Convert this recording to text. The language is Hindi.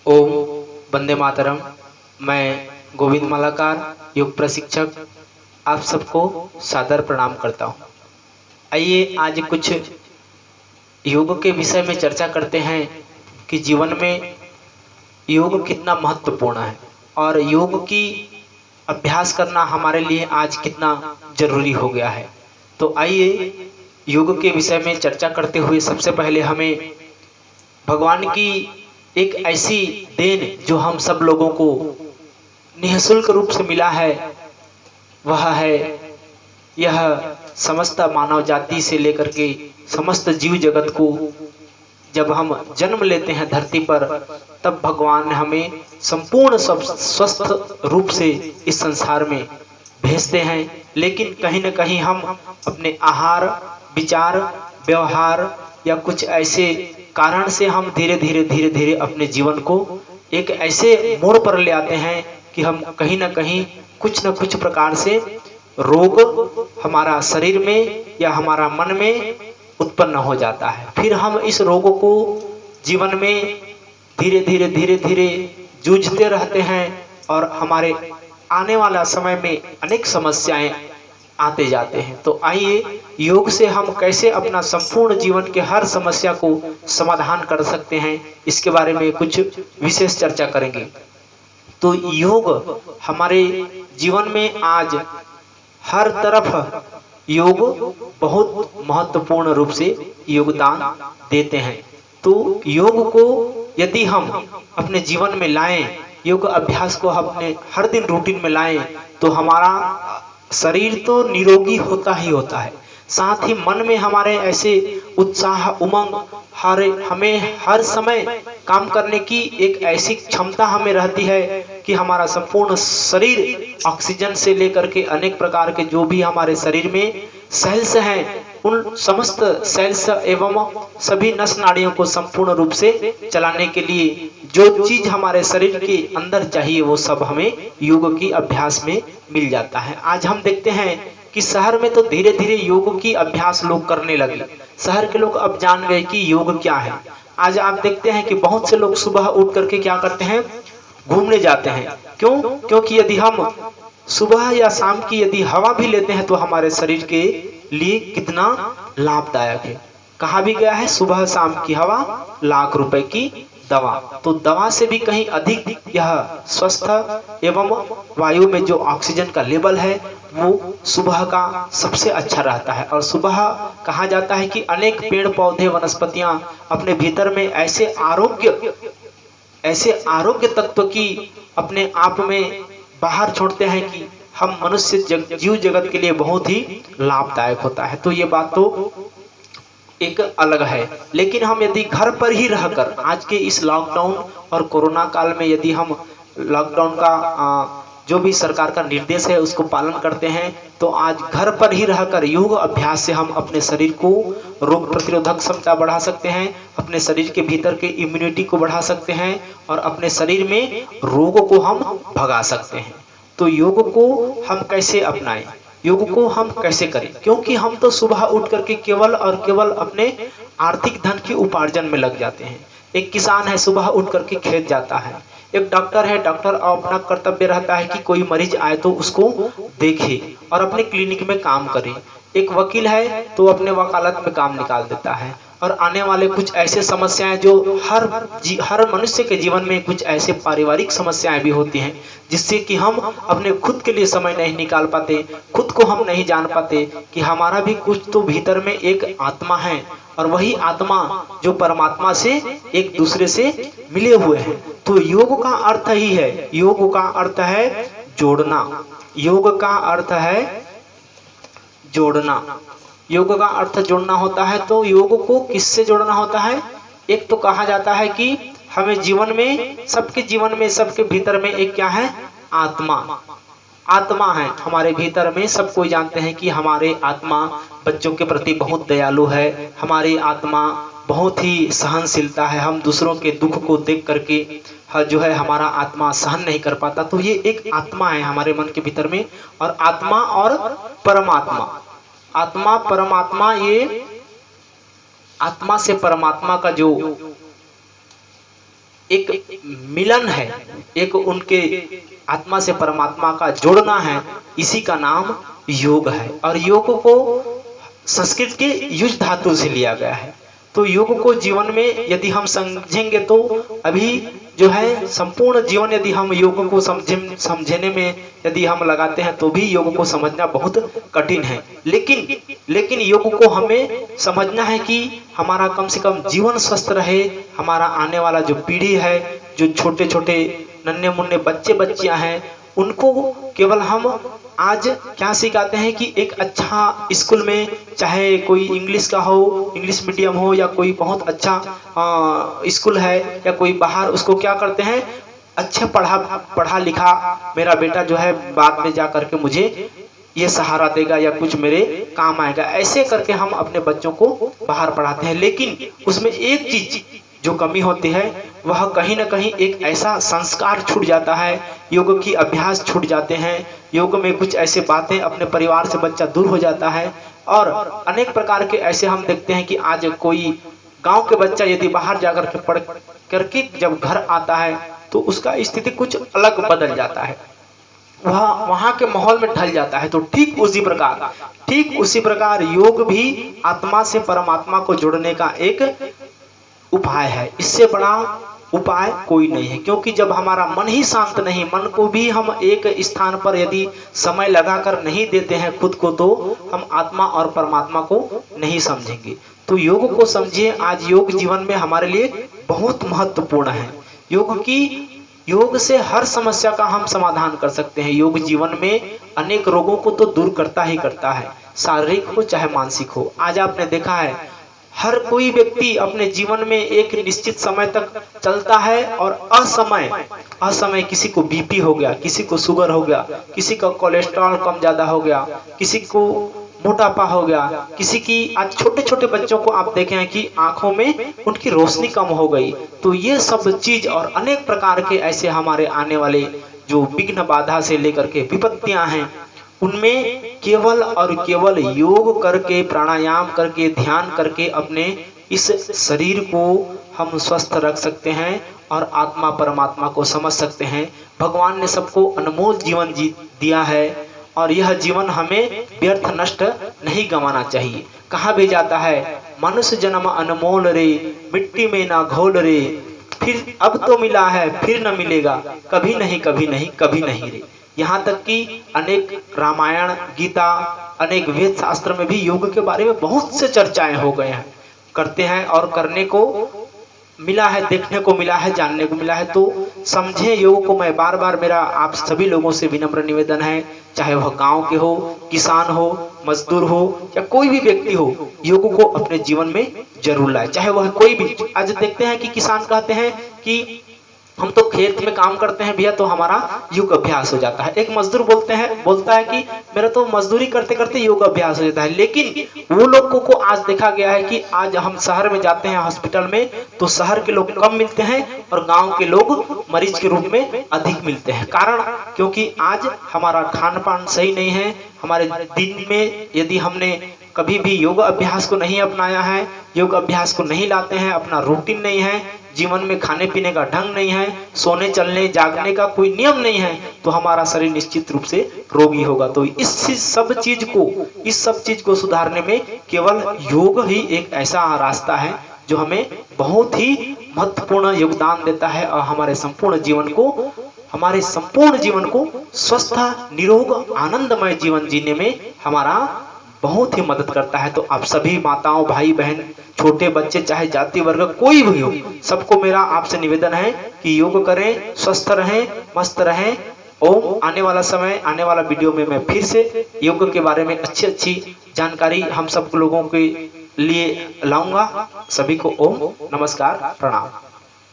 ओम वंदे मातरम। मैं गोविंद मालाकार योग प्रशिक्षक आप सबको सादर प्रणाम करता हूँ। आइए आज कुछ योग के विषय में चर्चा करते हैं कि जीवन में योग कितना महत्वपूर्ण है और योग की अभ्यास करना हमारे लिए आज कितना जरूरी हो गया है। तो आइए योग के विषय में चर्चा करते हुए सबसे पहले हमें भगवान की एक ऐसी देन जो हम सब लोगों को निःशुल्क रूप से मिला है, वह है यह समस्त मानव जाति से लेकर के समस्त जीव जगत को जब हम जन्म लेते हैं धरती पर, तब भगवान ने हमें संपूर्ण स्वस्थ रूप से इस संसार में भेजते हैं। लेकिन कहीं न कहीं हम अपने आहार, विचार, व्यवहार या कुछ ऐसे कारण से हम धीरे धीरे अपने जीवन को एक ऐसे मोड़ पर ले आते हैं कि हम कहीं न कहीं कुछ न कुछ प्रकार से रोग हमारा शरीर में या हमारा मन में उत्पन्न हो जाता है। फिर हम इस रोगों को जीवन में धीरे धीरे जूझते रहते हैं और हमारे आने वाला समय में अनेक समस्याएं आते जाते हैं। तो आइए योग से हम कैसे अपना संपूर्ण जीवन के हर समस्या को समाधान कर सकते हैं, इसके बारे में कुछ विशेष चर्चा करेंगे। तो योग हमारे जीवन में आज हर तरफ योग बहुत महत्वपूर्ण रूप से योगदान देते हैं। तो योग को यदि हम अपने जीवन में लाएं, योग अभ्यास को अपने हर दिन रूटीन में लाएं, तो हमारा शरीर तो निरोगी होता ही होता है, साथ ही मन में हमारे ऐसे उत्साह, उमंग, हमें हर समय काम करने की एक ऐसी क्षमता हमें रहती है कि हमारा संपूर्ण शरीर ऑक्सीजन से लेकर के अनेक प्रकार के जो भी हमारे शरीर में सेल्स हैं, उन समस्त सेल्स एवं सभी नस नाड़ियों को संपूर्ण रूप से चलाने के लिए जो चीज हमारे शरीर के अंदर चाहिए वो सब हमें योग की अभ्यास में मिल जाता है। आज हम देखते हैं कि शहर में तो धीरे धीरे योग की अभ्यास लोग करने लगे। शहर के लोग अब जान गए कि योग क्या है। आज आप देखते हैं कि बहुत से लोग सुबह उठ करके क्या करते हैं, घूमने जाते हैं। क्यों? क्योंकि यदि हम सुबह या शाम की यदि हवा भी लेते हैं तो हमारे शरीर के लिए कितना लाभदायक है। कहा भी गया है, सुबह शाम की हवा लाख रुपए की दवा। तो दवा से भी कहीं अधिक यह स्वस्थ एवं वायु में जो ऑक्सीजन का लेवल है वो सुबह का सबसे अच्छा रहता है। और सुबह कहा जाता है कि अनेक पेड़ पौधे वनस्पतियां अपने भीतर में ऐसे आरोग्य तत्व की अपने आप में बाहर छोड़ते हैं कि हम मनुष्य जीव जगत के लिए बहुत ही लाभदायक होता है। तो ये बात तो एक अलग है। लेकिन हम यदि घर पर ही रहकर आज के इस लॉकडाउन और कोरोना काल में यदि हम लॉकडाउन का जो भी सरकार का निर्देश है उसको पालन करते हैं, तो आज घर पर ही रहकर योग अभ्यास से हम अपने शरीर को रोग प्रतिरोधक क्षमता बढ़ा सकते हैं, अपने शरीर के भीतर के इम्यूनिटी को बढ़ा सकते हैं और अपने शरीर में रोगों को हम भगा सकते हैं। तो योग को हम कैसे अपनाएं, योग को हम कैसे करें? क्योंकि हम तो सुबह उठ करके केवल और केवल अपने आर्थिक धन के उपार्जन में लग जाते हैं। एक किसान है, सुबह उठ करके खेत जाता है। एक डॉक्टर है, डॉक्टर अपना कर्तव्य रहता है कि कोई मरीज आए तो उसको देखे और अपने क्लिनिक में काम करे। एक वकील है तो अपने वकालत में काम निकाल देता है। और आने वाले कुछ ऐसे समस्याएं जो हर मनुष्य के जीवन में कुछ ऐसे पारिवारिक समस्याएं भी होती हैं जिससे कि हम अपने खुद के लिए समय नहीं निकाल पाते, खुद को हम नहीं जान पाते कि हमारा भी कुछ तो भीतर में एक आत्मा है और वही आत्मा जो परमात्मा से एक दूसरे से मिले हुए हैं। तो योग का अर्थ ही है, योग का अर्थ है जोड़ना। योग का अर्थ है जोड़ना। योग का अर्थ जोड़ना होता है। तो योग को किससे जोड़ना होता है? एक तो कहा जाता है कि हमें जीवन में, सबके भीतर में एक क्या है, आत्मा है हमारे भीतर में। सब कोई जानते हैं कि हमारे आत्मा बच्चों के प्रति बहुत दयालु है, हमारी आत्मा बहुत ही सहनशीलता है। हम दूसरों के दुख को देख करके जो है हमारा आत्मा सहन नहीं कर पाता। तो ये एक आत्मा है हमारे मन के भीतर में। और आत्मा और परमात्मा, आत्मा परमात्मा, ये आत्मा से परमात्मा का जो एक मिलन है, एक उनके आत्मा से परमात्मा का जोड़ना है, इसी का नाम योग है। और योग को संस्कृत के युज धातु से लिया गया है। तो योग को जीवन में यदि हम समझेंगे तो अभी जो है संपूर्ण जीवन यदि हम योग को समझने में यदि हम लगाते हैं तो भी योग को समझना बहुत कठिन है। लेकिन योग को हमें समझना है कि हमारा कम से कम जीवन स्वस्थ रहे, हमारा आने वाला जो पीढ़ी है, जो छोटे छोटे नन्हे मुन्ने बच्चे बच्चियां हैं, उनको केवल हम आज क्या सिखाते हैं कि एक अच्छा स्कूल में, चाहे कोई इंग्लिश का हो, इंग्लिश मीडियम हो, या कोई बहुत अच्छा स्कूल है, या कोई बाहर, उसको क्या करते हैं, अच्छा पढ़ा लिखा मेरा बेटा जो है बाद में जा करके मुझे ये सहारा देगा या कुछ मेरे काम आएगा, ऐसे करके हम अपने बच्चों को बाहर पढ़ाते हैं। लेकिन उसमें एक चीज जो कमी होती है, वह कहीं ना कहीं एक ऐसा संस्कार छूट जाता है, योग की अभ्यास छूट जाते हैं, योग में कुछ ऐसे बातें, अपने परिवार से बच्चा दूर हो जाता है। और अनेक प्रकार के ऐसे हम देखते हैं कि आज कोई गांव के बच्चा यदि बाहर जाकर के पढ़ करके जब घर आता है तो उसका स्थिति कुछ अलग बदल जाता है, वह वहाँ के माहौल में ढल जाता है। तो ठीक उसी प्रकार योग भी आत्मा से परमात्मा को जोड़ने का एक उपाय है। इससे बड़ा उपाय कोई नहीं है, क्योंकि जब हमारा मन ही शांत नहीं, मन को भी हम एक स्थान पर यदि समय लगाकर नहीं देते हैं खुद को, तो हम आत्मा और परमात्मा को नहीं समझेंगे। तो योग को समझिए, आज योग जीवन में हमारे लिए बहुत महत्वपूर्ण है। योग से हर समस्या का हम समाधान कर सकते हैं। योग जीवन में अनेक रोगों को तो दूर करता ही करता है, शारीरिक हो चाहे मानसिक हो। आज आपने देखा है हर कोई व्यक्ति अपने जीवन में एक निश्चित समय तक चलता है और असमय किसी को बीपी हो गया, किसी को शुगर हो गया, किसी का कोलेस्ट्रॉल कम ज्यादा हो गया, किसी को मोटापा हो गया, किसी की आज छोटे छोटे बच्चों को आप देखे हैं कि आंखों में उनकी रोशनी कम हो गई। तो ये सब चीज और अनेक प्रकार के ऐसे हमारे आने वाले जो विघ्न बाधा से लेकर के विपत्तियां हैं, उनमें केवल और केवल योग करके, प्राणायाम करके, ध्यान करके अपने इस शरीर को हम स्वस्थ रख सकते हैं और आत्मा परमात्मा को समझ सकते हैं। भगवान ने सबको अनमोल जीवन दिया है और यह जीवन हमें व्यर्थ नष्ट नहीं गंवाना चाहिए। कहा भी जाता है, मनुष्य जन्म अनमोल रे, मिट्टी में ना घोल रे, फिर अब तो मिला है फिर न मिलेगा, कभी नहीं कभी नहीं कभी नहीं रे। यहाँ तक कि अनेक रामायण, गीता, अनेक वेद शास्त्र में भी योग के बारे में बहुत से चर्चाएं हो गए हैं, करते हैं और करने को मिला है, देखने को मिला है, जानने को मिला है। तो समझे योग को। मैं बार बार मेरा आप सभी लोगों से विनम्र निवेदन है, चाहे वह गांव के हो, किसान हो, मजदूर हो या कोई भी व्यक्ति हो, योग को अपने जीवन में जरूर लाए, चाहे वह कोई भी। आज देखते हैं कि किसान कहते हैं कि हम तो खेत में काम करते हैं भैया, तो हमारा योग अभ्यास हो जाता है। एक मजदूर बोलता है कि मेरा तो मजदूरी करते करते योग अभ्यास हो जाता है। लेकिन वो लोगों को आज देखा गया है कि आज हम शहर में जाते हैं हॉस्पिटल में, तो शहर के लोग कम मिलते हैं और गांव के लोग मरीज के रूप में अधिक मिलते हैं। कारण क्योंकि आज हमारा खान पान सही नहीं है। हमारे दिन में यदि हमने कभी भी योग अभ्यास को नहीं अपनाया है, योग अभ्यास को नहीं लाते हैं, अपना रूटीन नहीं है, जीवन में खाने पीने का ढंग नहीं है, सोने चलने जागने का कोई नियम नहीं है, तो हमारा शरीर निश्चित रूप से रोगी होगा। तो इस सब चीज को सुधारने में केवल योग ही एक ऐसा रास्ता है जो हमें बहुत ही महत्वपूर्ण योगदान देता है और हमारे संपूर्ण जीवन को स्वस्थ, निरोग, आनंदमय जीवन जीने में हमारा बहुत ही मदद करता है। तो आप सभी माताओं, भाई बहन, छोटे बच्चे, चाहे जाति वर्ग कोई भी हो, सबको मेरा आपसे निवेदन है कि योग करें, स्वस्थ रहें, मस्त रहें। ओम। आने वाला वीडियो में मैं फिर से योग के बारे में अच्छी जानकारी हम सब लोगों के लिए लाऊंगा। सभी को ओम, नमस्कार, प्रणाम।